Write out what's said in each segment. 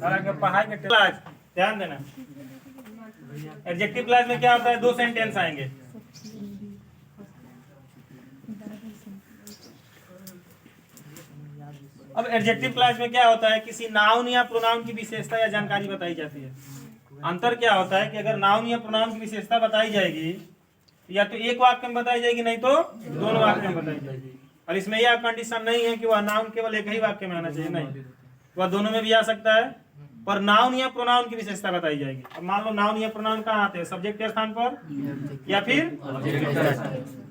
और अगर पढ़ाई के क्लास ध्यान देना, एडजेक्टिव क्लास में क्या होता है, दो सेंटेंस आएंगे। अब एडजेक्टिव क्लास में क्या होता है, किसी नाउन या प्रोनाउन की विशेषता या जानकारी बताई जाती है। अंतर क्या होता है कि अगर नाउन या प्रोनाउन की विशेषता बताई जाएगी या तो एक वाक्य में बताई जाएगी, नहीं तो दोनों वाक्य में बताई जाएगी। और इसमें यह कंडीशन नहीं है कि वह नाउन केवल एक ही वाक्य में आना चाहिए, नहीं, वह दोनों में भी आ सकता है, पर नाउन या प्रोनाउन की विशेषता बताई जाएगी। अब मान लो नाउन या प्रोनाउन कहाँ आते हैं, सब्जेक्ट के स्थान पर या फिर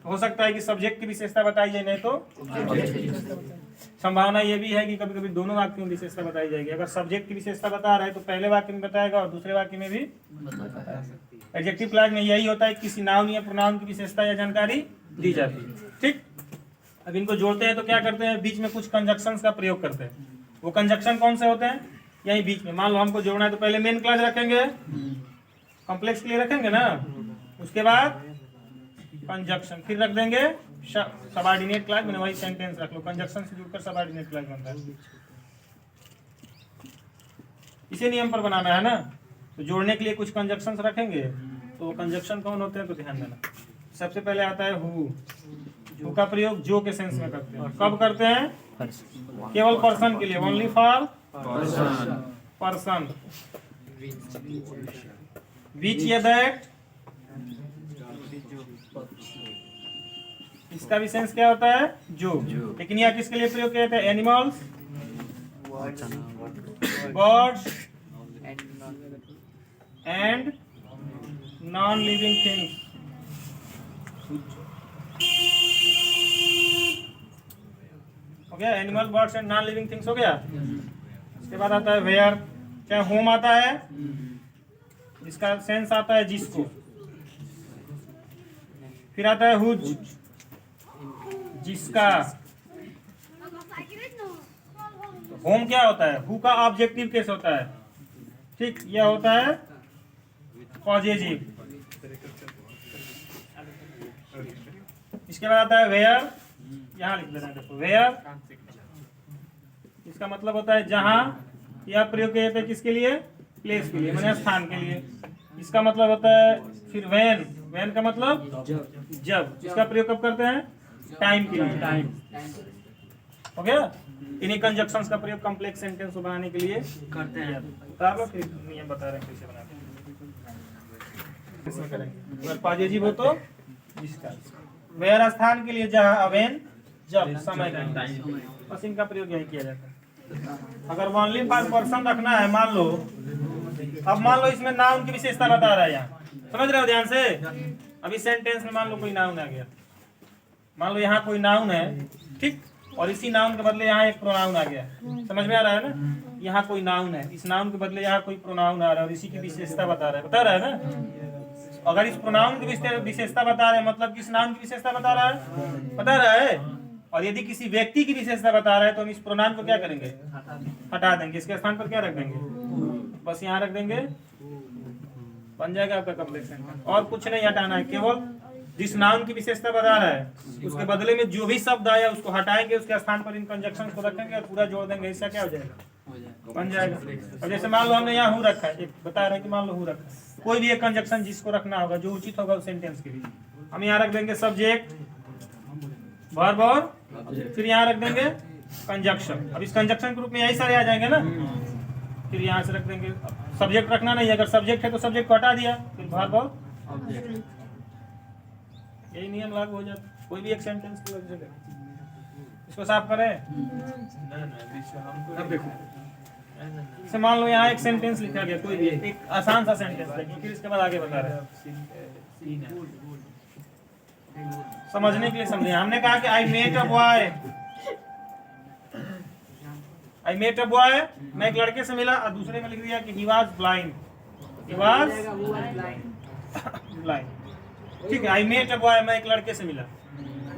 हो सकता है कि सब्जेक्ट की विशेषता बताई जाए, नहीं तो संभावना ये भी है कि कभी कभी दोनों वाक्यों में विशेषता बताई जाएगी। अगर सब्जेक्ट की विशेषता बता रहा है तो पहले वाक्य में बताएगा और दूसरे वाक्य में भी। एडजेक्टिव क्लास में यही होता है, किसी नाउन या प्रोनाउन की विशेषता या जानकारी दी जाती है। ठीक, अब इनको जोड़ते हैं तो क्या करते हैं, बीच में कुछ कंजक्शंस का प्रयोग करते हैं। वो कंजक्शन कौन से होते हैं, यही बीच में। मान लो हमको जोड़ना है तो पहले मेन क्लास रखेंगे, कॉम्प्लेक्स के लिए रखेंगे ना, उसके बाद कंजक्शन, फिर रख देंगे सबऑर्डिनेट क्लास में, वही सेंटेंस रख लो, कंजक्शन से जुड़कर सबऑर्डिनेट क्लास बनता है। इसी नियम पर बनाना है ना, तो जोड़ने के लिए कुछ कंजक्शंस रखेंगे। तो कंजक्शन कौन होते हैं तो ध्यान देना। सबसे पहले आता है हु का प्रयोग जो के सेंस में करते हैं। कब करते हैं, केवल पर्सन के लिए, ओनली फॉर पर्सन। विच या दैट, इसका भी सेंस क्या होता है, जो। लेकिन यह किसके लिए प्रयोग किया जाता है, animals, birds and non living things. हो गया, animal, birds and non living things हो गया। उसके बाद आता है वेयर, चाहे होम आता है, इसका सेंस आता है जिसको। फिर आता है हुज, जिसका। होम क्या होता है, हु का ऑब्जेक्टिव केस होता है। ठीक, यह होता है पॉजिटिव। इसके बाद आता है वेयर, यहाँ लिख देना, देखो वेयर, इसका मतलब होता है जहां। यह प्रयोग किया जाता है किसके लिए, प्लेस के लिए, माने स्थान के लिए। इसका मतलब होता है फिर व्हेन, व्हेन का मतलब जब। इसका प्रयोग कब करते हैं, टाइम के लिए, टाइम। हो गया, इन्हीं कंजक्शंस का प्रयोग कॉम्प्लेक्स सेंटेंस को बनाने के लिए करते हैं। बता लो, फिर नियम बता रहे हैं कैसे बनाते हैं, इसमें करेंगे। पॉजिटिव हो तो जिसका, वेयर स्थान के लिए, जहां, व्हेन जब, समय का टाइम, बस इनका प्रयोग यही किया जाता है। अगर ओनली फॉर पर्सन रखना है, मान लो, अब मान लो इसमें नाउन की विशेषता बता रहा है, यहाँ समझ रहे हो ध्यान से। अभी सेंटेंस में मान लो कोई नाउन आ गया, मान लो यहाँ कोई नाउन है, ठीक, और इसी नाउन के बदले यहाँ एक प्रोनाउन आ गया, समझ में आ रहा है ना। यहाँ कोई नाउन है, इस नाउन के बदले यहाँ कोई प्रोनाउन आ रहा है और इसी की विशेषता बता रहा है ना। अगर इस प्रोनाउन की विशेषता बता रहे हैं, मतलब किस नाउन की विशेषता बता रहा है। और यदि किसी व्यक्ति की विशेषता बता रहा है तो हम इस प्रोनाउन को क्या करेंगे, हटा देंगे। इसके स्थान पर क्या रख देंगे, बस यहाँ रख देंगे, बन जाएगा आपका कॉम्प्लेक्स सेंटेंस। और कुछ नहीं हटाना है, केवल जिस नाउन की विशेषता बता रहा है उसके बदले में जो भी शब्द आया उसको हटाएंगे, उसके स्थान पर इन कंजक्शन को रखेंगे और पूरा जोड़ देंगे। इसका क्या हो जाएगा, बन जाएगा। और जैसे मान लो हमने यहाँ हु रखा है, एक बता रहे हैं कि मान लो हु रखा है, कोई भी एक कंजक्शन जिसको रखना होगा, जो उचित होगा उस सेंटेंस के लिए, हम यहाँ रख देंगे सब्जेक्ट, वर्ब, और फिर यहाँ रख देंगे कंजक्शन। अब इस कंजक्शन के रूप में यही सारे आ जाएंगे ना। फिर यहाँ से रख देंगे, सब्जेक्ट रखना नहीं, अगर सब्जेक्ट है तो सब्जेक्ट को हटा दिया, फिर वर्ब और ऑब्जेक्ट। यही नियम लागू हो जाता कोई भी एक सेंटेंस की लग जगह। इसको साफ करें। अब देखो, जैसे मान लो यहाँ एक सेंटेंस लिखा गया, कोई भी एक आसान सा सेंटेंस लिखिए, फिर इसके बाद आगे बता रहे हैं समझने के लिए। समझे, हमने कहा कि I met a boy, I met a boy, मैं एक लड़के से मिला, और दूसरे में लिख दिया कि he was blind, he was blind. ठीक है, आई मेट अ बॉय, मैं एक लड़के से मिला,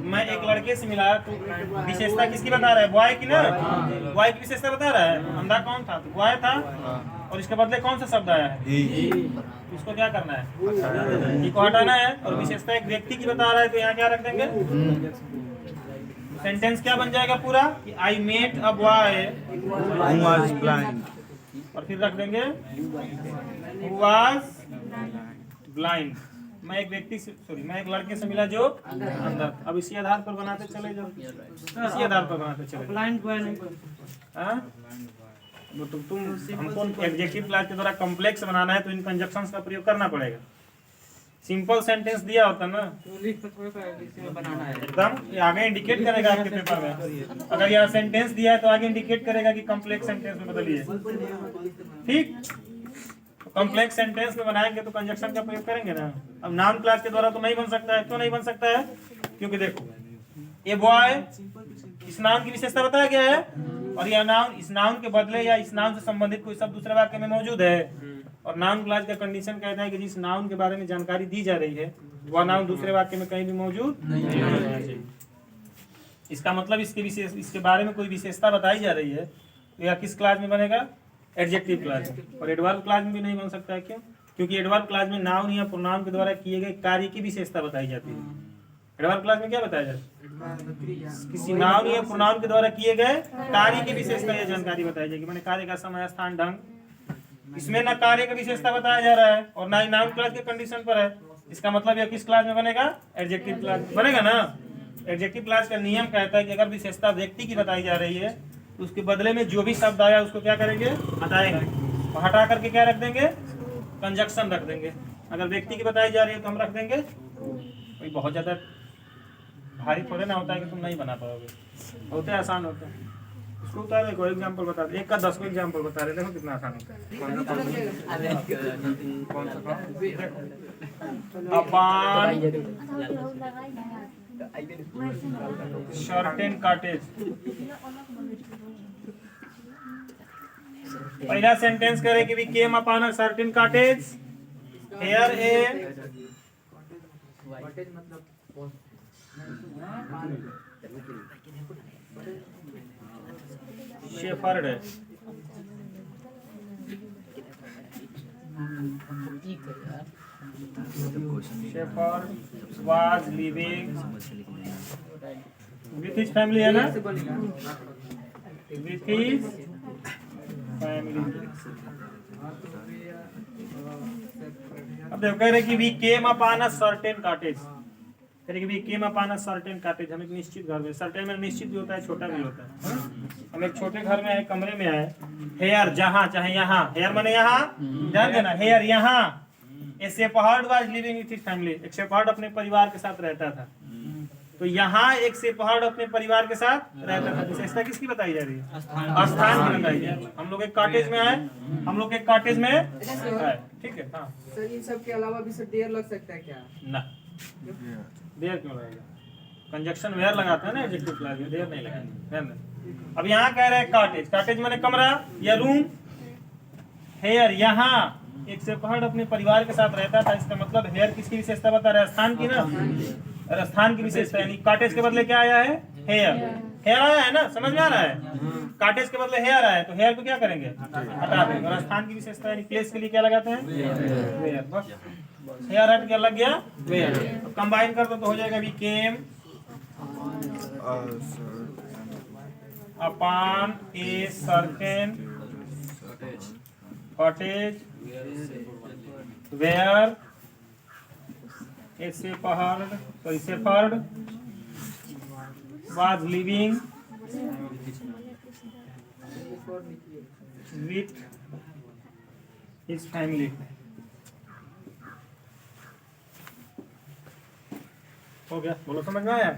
मैं एक लड़के से मिला, तो विशेषता किसकी बता रहा है, बॉय की ना। बॉय की विशेषता बता रहा है, अंधा कौन था, तो बॉय था, और इसके बदले कौन सा शब्द आया है, इसको क्या करना है, ये को हटाना है। और विशेषता एक व्यक्ति की बता रहा है, तो यहाँ क्या रख देंगे, सेंटेंस क्या बन जाएगा पूरा, कि I met a boy who was blind, और फिर रख देंगे who was blind। मैं एक व्यक्ति से मैं एक लड़के से मिला जो अंदर। अब इसी आधार पर बनाते चले जाओ, इसी आधार पर बनाते चले ब्लाइंड बॉय नहीं तुम हमको एडजेक्टिव क्लास के द्वारा कॉम्प्लेक्स बनाना है तो इन कंजक्शंस का प्रयोग करना पड़ेगा। सिंपल सेंटेंस दिया होता ना बनाना है एकदम, ये आगे इंडिकेट करेगा आपके पेपर में। अगर यह सेंटेंस दिया है तो आगे इंडिकेट करेगा कि कॉम्प्लेक्स सेंटेंस में बदलिए। ठीक, कॉम्प्लेक्स सेंटेंस में बनाएंगे तो कंजक्शन का प्रयोग करेंगे ना। अब नाउन क्लास के द्वारा तो नहीं बन सकता है। क्यों नहीं बन सकता है? क्योंकि देखो ये बॉय इस नाउन की विशेषता बताया गया है और यह नाउन इस नाउन के बदले या इस नाउन से संबंधित कोई शब्द दूसरे वाक्य में मौजूद है। और नाउन क्लास का कंडीशन कहता है कि जिस नाउन के बारे में जानकारी दी जा रही है वह नाउन दूसरे वाक्य में कहीं भी मौजूद नहीं होना चाहिए। इसका मतलब इसके बारे में कोई विशेषता बताई जा रही है तो यह किस क्लास में बनेगा? एडजेक्टिव क्लास में। और एडवर्ब क्लास में भी नहीं बन सकता है। क्यों? क्योंकि एडवर्ब क्लास में नाउन या प्रोनाउन के द्वारा किए गए कार्य की विशेषता बताई जाती है। एडवर्ब क्लास में क्या बताया जाता है? किसी नाउन या प्रोनाउन के द्वारा किए गए कार्य की विशेषता या जानकारी बताई जाएगी। मैंने कार्य का समय, स्थान, ढंग। इसमें ना कार्य का विशेषता बताया जा रहा है और ना ही नाउन क्लास के कंडीशन पर है। इसका मतलब यह किस क्लास में बनेगा? एडजेक्टिव क्लास में बनेगा ना। एडजेक्टिव क्लास का नियम कहता है कि अगर विशेषता व्यक्ति की बताई जा रही है तो उसके बदले में जो भी शब्द आया उसको क्या करेंगे? हटाएंगे और हटा करके क्या रख देंगे? कंजक्शन रख देंगे। अगर व्यक्ति की बताई जा रही है तो हम रख देंगे। कोई बहुत ज्यादा भारी थोड़े ना होता है कि तुम नहीं बना पाओगे, बहुत ही आसान होता है। इसको उतार देखो, एग्जांपल बता दे, एक का 10 को एग्जांपल बता रहे, देखो कितना आसान होता है। कौन सा अपान सर्टेन कॉटेज। पहला सेंटेंस करे कि we came upon a certain cottage here a shepherd was living with his family, है ना? With his family। अब देखो कह रहे कि we came upon a certain cottage। कह रहे कि we came upon a certain cottage। हम एक निश्चित घर में, सर्टेन में निश्चित भी होता है, छोटा भी होता है। हम एक छोटे घर में आए, कमरे में आए। हेयर जहाँ चाहे यहाँ, हेयर माने यहाँ, ध्यान देना, हेयर यहाँ। A shepherd was living with his family. एक शेफर्ड अपने परिवार के साथ रहता था। तो यहाँ एक शेफर्ड अपने परिवार के साथ रहता था। विशेषता किसकी बताई जा रही है? स्थान की बताई जा रही है। हम लोग एक कॉटेज में आए, हम लोग एक कॉटेज में आए, ठीक है। हाँ सर, इन सब के अलावा भी सर देर लग सकता है क्या? ना, देर क्यों लगेगा? कंजक्शन वेयर लगाता है ना एडजेक्टिव क्लास में, देर नहीं लगाएंगे। अब यहाँ कह रहे हैं कॉटेज। कॉटेज माने कमरा या रूम। हेयर यहाँ एक शेफर्ड अपने परिवार के साथ रहता था। इसका मतलब हेयर किसकी विशेषता बता रहा है? स्थान की ना। और स्थान की विशेषता यानी कॉटेज के बदले क्या आया है? हेयर। हेयर आया है ना, समझ में आ रहा है? कॉटेज के बदले हेयर आया है तो हेयर को क्या करेंगे? हटा देंगे। और स्थान की विशेषता यानी प्लेस के लिए क्या लगाते हैं? वेयर। बस हेयर हट गया, लग गया वेयर। तो कंबाइन कर दो तो हो जाएगा we came upon a certain cottage where a shepherd was living with his family। हो गया, बोलो समझ में आया?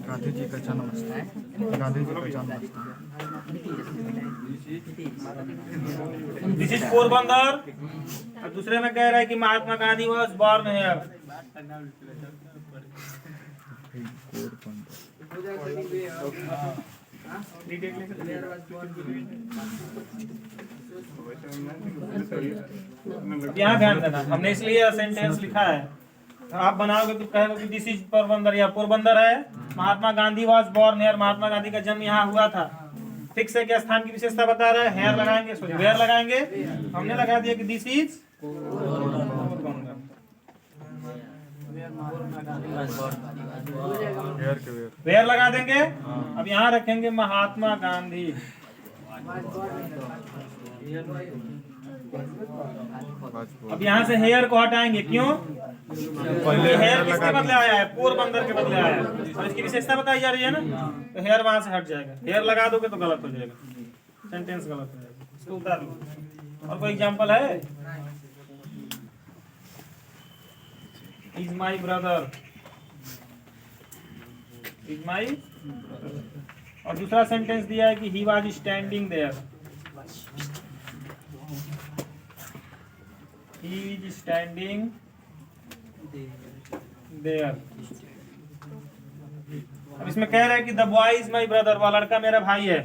गांधी जी का जन्म स्थान, गांधी जी का जन्म स्थान। This is Porbandar. और दूसरे में कह रहा है कि Mahatma Gandhi was born here. यहाँ ध्यान देना, हमने इसलिए सेंटेंस लिखा है। आप बनाओगे तो कहेगा कि दिस इज पोरबंदर, या पोरबंदर है। Mahatma Gandhi was born here, Mahatma Gandhi का जन्म यहाँ हुआ था। फिक्स है क्या? स्थान की विशेषता बता रहा है, हेयर लगाएंगे, सॉरी वेयर लगाएंगे। हमने लगा दिया कि दिस इज हेयर के वेयर वेयर लगा देंगे। अब यहाँ रखेंगे महात्मा गांधी। अब यहाँ से हेयर को हटाएंगे, क्यों? पहले हेयर किसके बदले आया है? पोरबंदर के बदले आया है, और इसकी विशेषता बताई जा रही है ना, तो हेयर वहां से हट जाएगा। हेयर लगा दोगे तो गलत हो जाएगा, सेंटेंस गलत हो जाएगा, इसको उतार लो। और कोई एग्जांपल है? Is my brother, is my. और दूसरा सेंटेंस दिया है कि he was standing there, he is standing there. अब इसमें कह रहे हैं कि the boy is my brother, वह लड़का मेरा भाई है।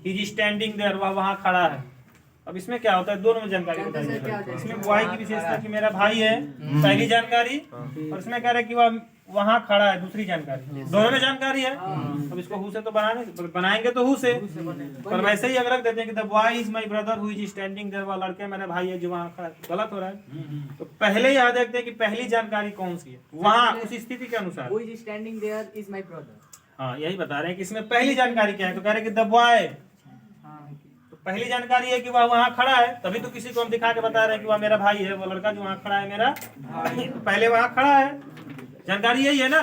ही इज स्टैंडिंग देयर, वह वहां खड़ा है। अब इसमें क्या होता है, दोनों में जानकारी बताई जाती है। इसमें बॉय की विशेषता कि मेरा भाई है, पहली जानकारी, और इसमें कह रहे हैं कि वह वहां खड़ा है, दूसरी जानकारी। दोनों में जानकारी है। अब इसको हु से तो बनाएंगे तो हु से, पर वैसे ही अगर रख देते हैं कि the boy is my brother who is standing there, वह लड़के मेरा भाई है जो वहां खड़ा है, गलत हो रहा है। तो पहले ही याद रखते हैं कि पहली जानकारी कौन सी है, वहां उस स्थिति के अनुसार। Who is standing there is my brother. हाँ, यही बता रहे हैं कि इसमें पहली जानकारी क्या है, तो कह रहे हैं कि द बॉय, तो पहली जानकारी है कि वह वहां खड़ा है, तभी तो किसी को हम दिखा के बता रहे हैं कि वह मेरा भाई है, वो लड़का जो वहां खड़ा है मेरा भाई। तो पहले वहां खड़ा है, जानकारी यही है ना।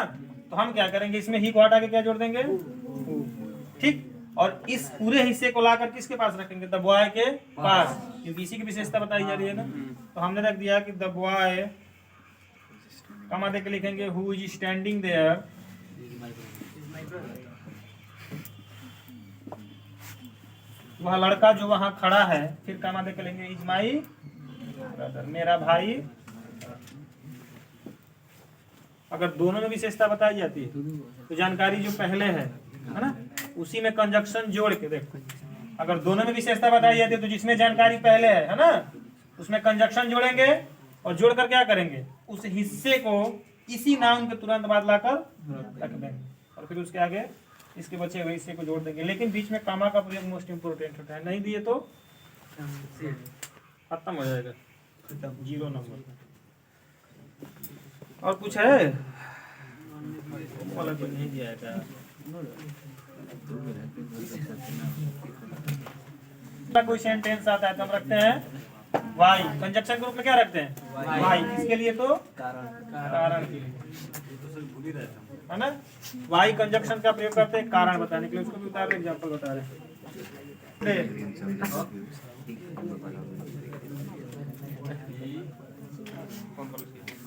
तो हम क्या करेंगे, इसमें ही को हटा के क्या जोड़ देंगे, ठीक। और इस पूरे हिस्से को लाकर किसके पास रखेंगे, द बॉय के पास, क्योंकि इसी की विशेषता बताई जा रही है ना। तो हमने रख दिया कि द बॉय, कमा दे के लिखेंगे हु इज स्टैंडिंग देयर, वह लड़का जो वहां खड़ा है, फिर कमा दे के लेंगे इज माई ब्रदर, मेरा भाई। अगर दोनों में विशेषता बताई जाती है तो जानकारी जो पहले है ना, उसी में कंजक्शन जोड़ के देखो। अगर दोनों में विशेषता बताई जाती है तो जिसमें जानकारी पहले है ना, उसमें कंजक्शन जोड़ेंगे, और जोड़कर क्या करेंगे, उस हिस्से को इसी नाउन के तुरंत बाद लाकर रख देंगे, और फिर उसके आगे इसके बचे हुए हिस्से को जोड़ देंगे। लेकिन बीच में कामा का प्रयोग मोस्ट इंपोर्टेंट होता है, नहीं दिए तो खत्म हो जाएगा, 0 नंबर। और कुछ है वाला तो नहीं दिया है। कोई सेंटेंस आता है तो हम रखते हैं वाई, कंजक्शन ग्रुप में क्या रखते हैं, वाई। किसके लिए, तो कारण के लिए, है ना। वाई कंजक्शन का प्रयोग करते हैं कारण बताने के लिए। उसको भी उतार रहे, एग्जांपल बता रहे हैं।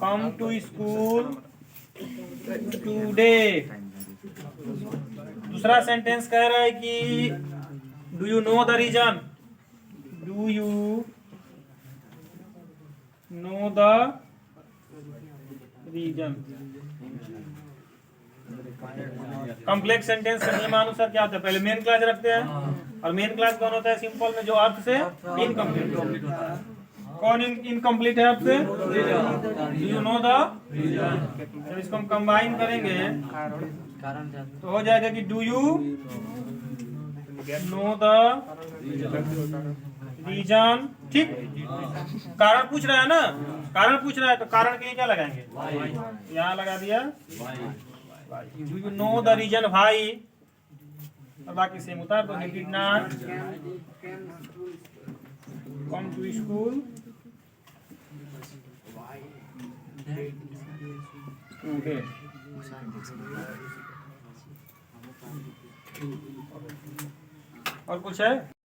Come to school today. दूसरा सेंटेंस कह रहा है कि do you know the reason, do you know the reason. Complex sentence का नियमानुसार क्या होता है, पहले मेन क्लास रखते हैं, और मेन क्लास कौन होता है, सिंपल में जो अर्थ से इनकम्प्लीट होता है। कौन इनकम्प्लीट है आपसे, डू यू नो द। जब इसको हम कंबाइन करेंगे तो हो जाएगा कि do you know the reason, ठीक। कारण पूछ रहा है ना, कारण पूछ रहा है तो कारण के लिए क्या लगाएंगे, यहाँ लगा दिया do you know the reason भाई, और बाकी सेम उतार दो। Did not come to school today. और कुछ है?